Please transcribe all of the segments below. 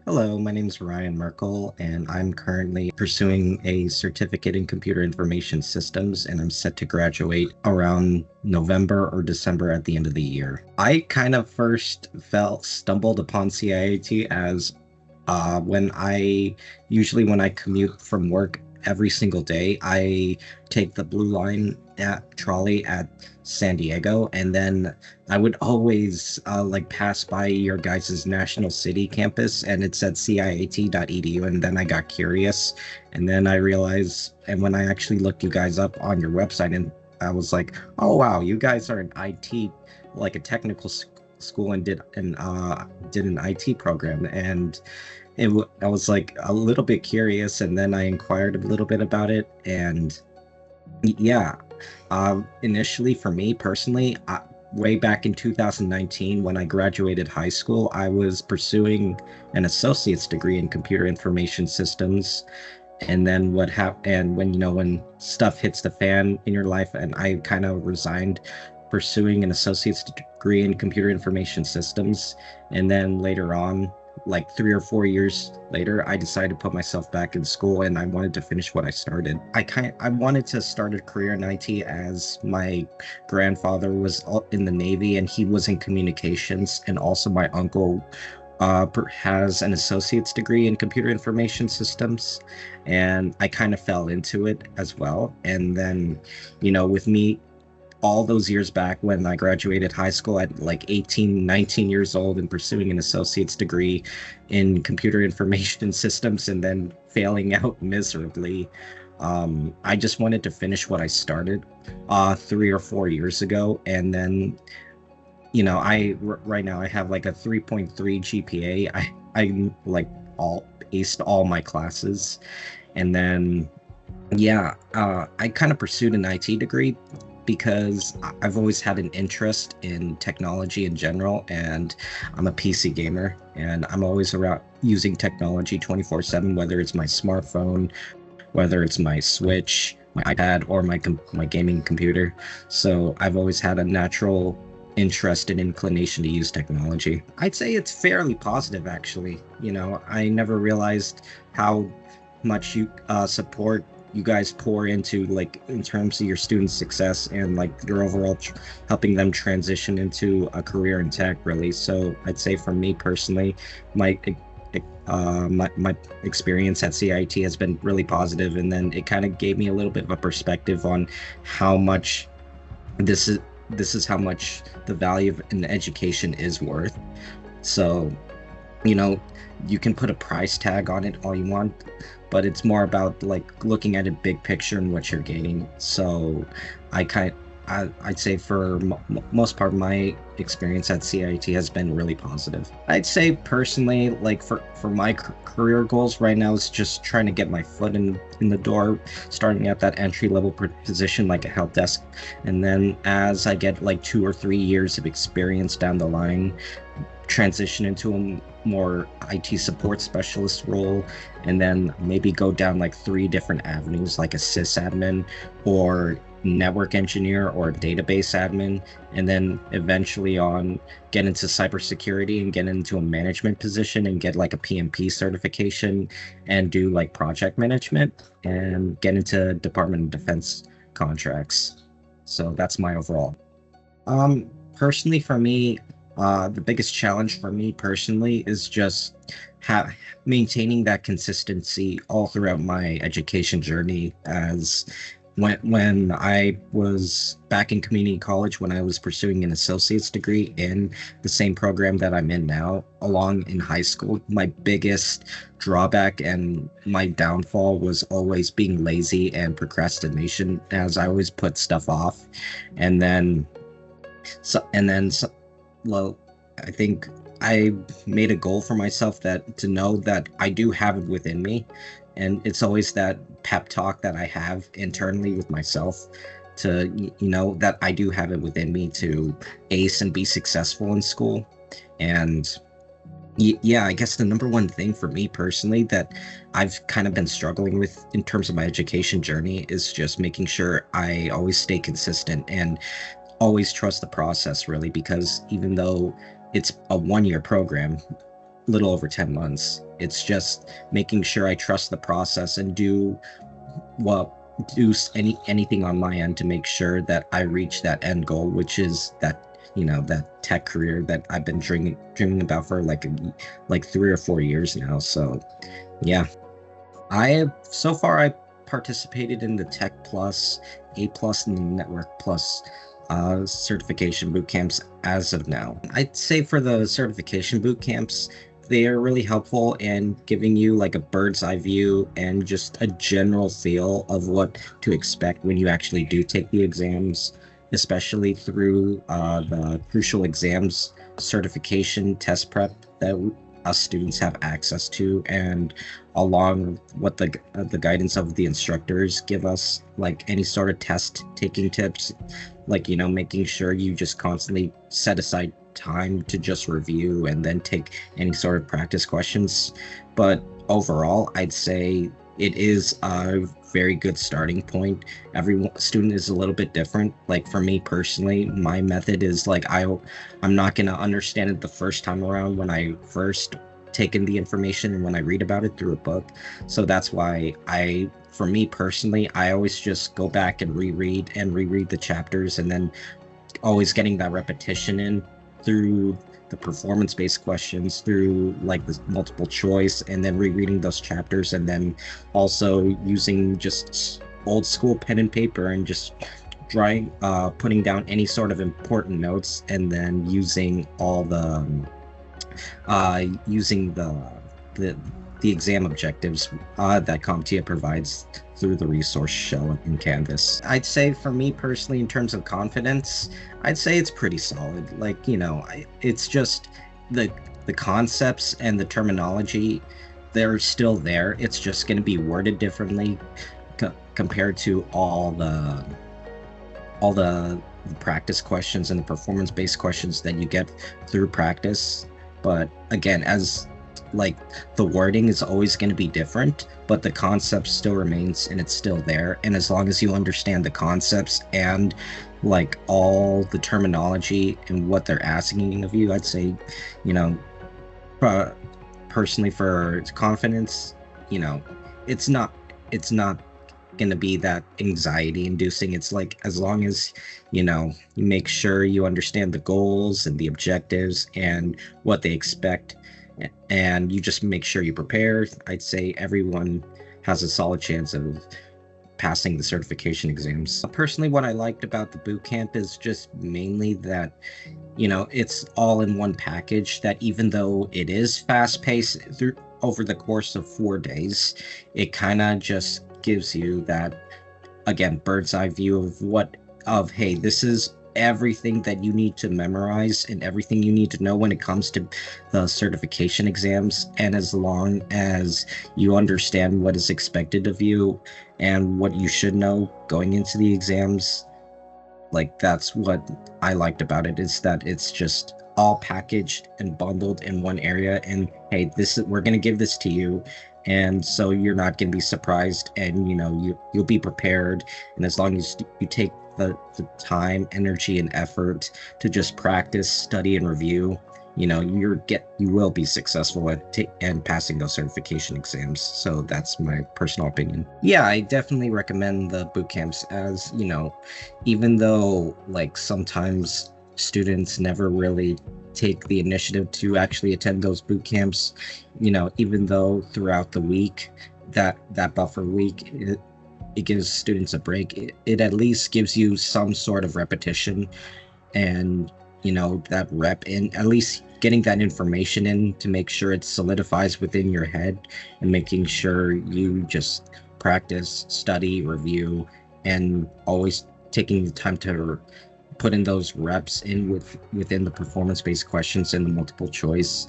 Hello, my name is Ryan Merkel, and I'm currently pursuing a certificate in computer information systems, and I'm set to graduate around November or December at the end of the year. I kind of first stumbled upon CIAT as when I commute from work every single day, I take the blue line at trolley at San Diego, and then I would always like pass by your guys' National City campus, and it said ciat.edu, and then I got curious, and then I realized, and when I actually looked you guys up on your website, and I was like, oh wow, you guys are an IT, like a technical school, and did an IT program, and I was like a little bit curious, and then I inquired a little bit about it, and yeah, initially for me personally, way back in 2019 when I graduated high school, I was pursuing an associate's degree in computer information systems. And then and when stuff hits the fan in your life, and I kind of resigned pursuing an associate's degree in computer information systems. And then later on, like 3 or 4 years later, I decided to put myself back in school, and I wanted to finish what I started. I wanted to start a career in IT, as my grandfather was in the Navy and he was in communications, and also my uncle has an associate's degree in computer information systems, and I kind of fell into it as well. And then, with me all those years back when I graduated high school at like 18, 19 years old and pursuing an associate's degree in computer information systems and then failing out miserably. I just wanted to finish what I started 3 or 4 years ago. And then, right now I have like a 3.3 GPA. I like all aced all my classes. And then, yeah, I kind of pursued an IT degree because I've always had an interest in technology in general, and I'm a PC gamer, and I'm always around using technology 24/7, whether it's my smartphone, whether it's my Switch, my iPad, or my gaming computer. So I've always had a natural interest and inclination to use technology. I'd say it's fairly positive, actually. I never realized how much support you guys pour into, like, in terms of your students' success and like your overall helping them transition into a career in tech, really. So I'd say for me personally, my my experience at CIT has been really positive, and then it kind of gave me a little bit of a perspective on how much this is how much the value of an education is worth. So, you can put a price tag on it all you want, but it's more about like looking at a big picture and what you're gaining. So I'd say for most part, my experience at CIT has been really positive. I'd say personally, like for my career goals right now is just trying to get my foot in the door, starting at that entry level position like a help desk, and then as I get like 2 or 3 years of experience down the line, transition into a more IT support specialist role, and then maybe go down like 3 different avenues, like a sysadmin or network engineer or database admin, and then eventually on get into cybersecurity and get into a management position and get like a PMP certification and do like project management and get into Department of Defense contracts. So that's my overall. Personally for me, the biggest challenge for me personally is just maintaining that consistency all throughout my education journey. As when I was back in community college, when I was pursuing an associate's degree in the same program that I'm in now, along in high school, my biggest drawback and my downfall was always being lazy and procrastination, as I always put stuff off. And then, well, I think I made a goal for myself to know that I do have it within me, and it's always that pep talk that I have internally with myself to that I do have it within me to ace and be successful in school. And yeah, I guess the number one thing for me personally that I've kind of been struggling with in terms of my education journey is just making sure I always stay consistent and always trust the process, really, because even though it's a 1 year program, little over 10 months, it's just making sure I trust the process and well anything on my end to make sure that I reach that end goal, which is that, that tech career that I've been dreaming about for like 3 or 4 years now. So yeah, so far I participated in the Tech Plus, A Plus, and Network Plus certification boot camps as of now. I'd say for the certification boot camps, they are really helpful in giving you like a bird's eye view and just a general feel of what to expect when you actually do take the exams, especially through the crucial exams certification test prep that us students have access to, and along with what the guidance of the instructors give us, like any sort of test taking tips, like making sure you just constantly set aside time to just review and then take any sort of practice questions. But overall, I'd say it is a very good starting point. Every student is a little bit different. Like for me personally, my method is like I'm not going to understand it the first time around when I first taken the information and when I read about it through a book. So that's why for me personally, I always just go back and reread the chapters, and then always getting that repetition in through the performance-based questions, through like the multiple choice, and then rereading those chapters, and then also using just old school pen and paper and just putting down any sort of important notes, and then using all the using the exam objectives that CompTIA provides through the resource shell in Canvas. I'd say for me personally, in terms of confidence, I'd say it's pretty solid. Like, it's just the concepts and the terminology, they're still there. It's just going to be worded differently compared to all the practice questions and the performance-based questions that you get through practice. But again, as like the wording is always going to be different, but the concept still remains and it's still there. And as long as you understand the concepts and like all the terminology and what they're asking of you, I'd say, personally for confidence, it's not going to be that anxiety inducing. It's like, as long as you make sure you understand the goals and the objectives and what they expect, and you just make sure you prepare, I'd say everyone has a solid chance of passing the certification exams. Personally, what I liked about the boot camp is just mainly that it's all in one package, that even though it is fast-paced over the course of 4 days, it kind of just gives you that, again, bird's eye view of hey, this is everything that you need to memorize and everything you need to know when it comes to the certification exams. And as long as you understand what is expected of you and what you should know going into the exams, like, that's what I liked about it, is that it's just all packaged and bundled in one area, and hey, we're going to give this to you, and so you're not going to be surprised, and you'll be prepared. And as long as you take the time, energy, and effort to just practice, study, and review, you will be successful at passing those certification exams. So that's my personal opinion. Yeah, I definitely recommend the boot camps, as even though like sometimes students never really take the initiative to actually attend those boot camps, even though throughout the week, that buffer week, it gives students a break. It at least gives you some sort of repetition, and that rep in, at least getting that information in to make sure it solidifies within your head, and making sure you just practice, study, review, and always taking the time to put in those reps in within the performance-based questions and the multiple choice.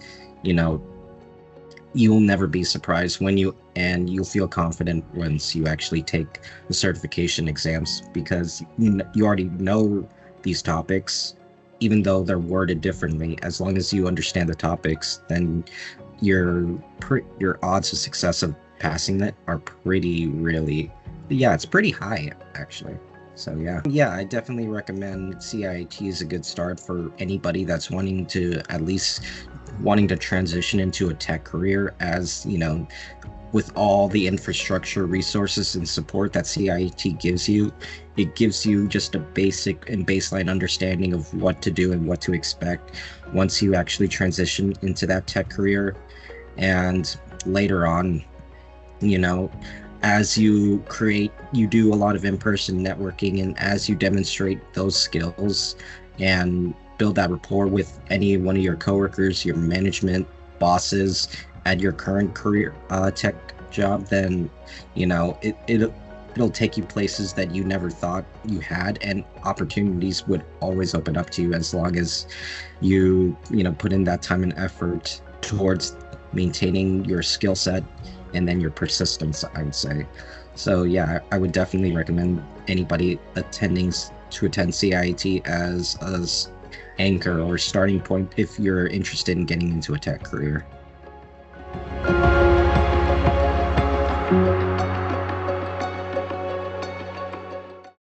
You'll never be surprised you'll feel confident once you actually take the certification exams, because you already know these topics, even though they're worded differently. As long as you understand the topics, then your odds of success of passing that are it's pretty high, actually. So yeah, I definitely recommend CIT is a good start for anybody that's wanting to at least wanting to transition into a tech career, as you know, with all the infrastructure, resources, and support that CIT gives you, it gives you just a basic and baseline understanding of what to do and what to expect once you actually transition into that tech career. And later on, you know, as you do a lot of in-person networking, and as you demonstrate those skills and build that rapport with any one of your coworkers, your management, bosses at your current career tech job, then it'll take you places that you never thought you had, and opportunities would always open up to you as long as you put in that time and effort towards maintaining your skill set and then your persistence, I would say. So yeah, I would definitely recommend anybody to attend CIT as anchor or starting point if you're interested in getting into a tech career.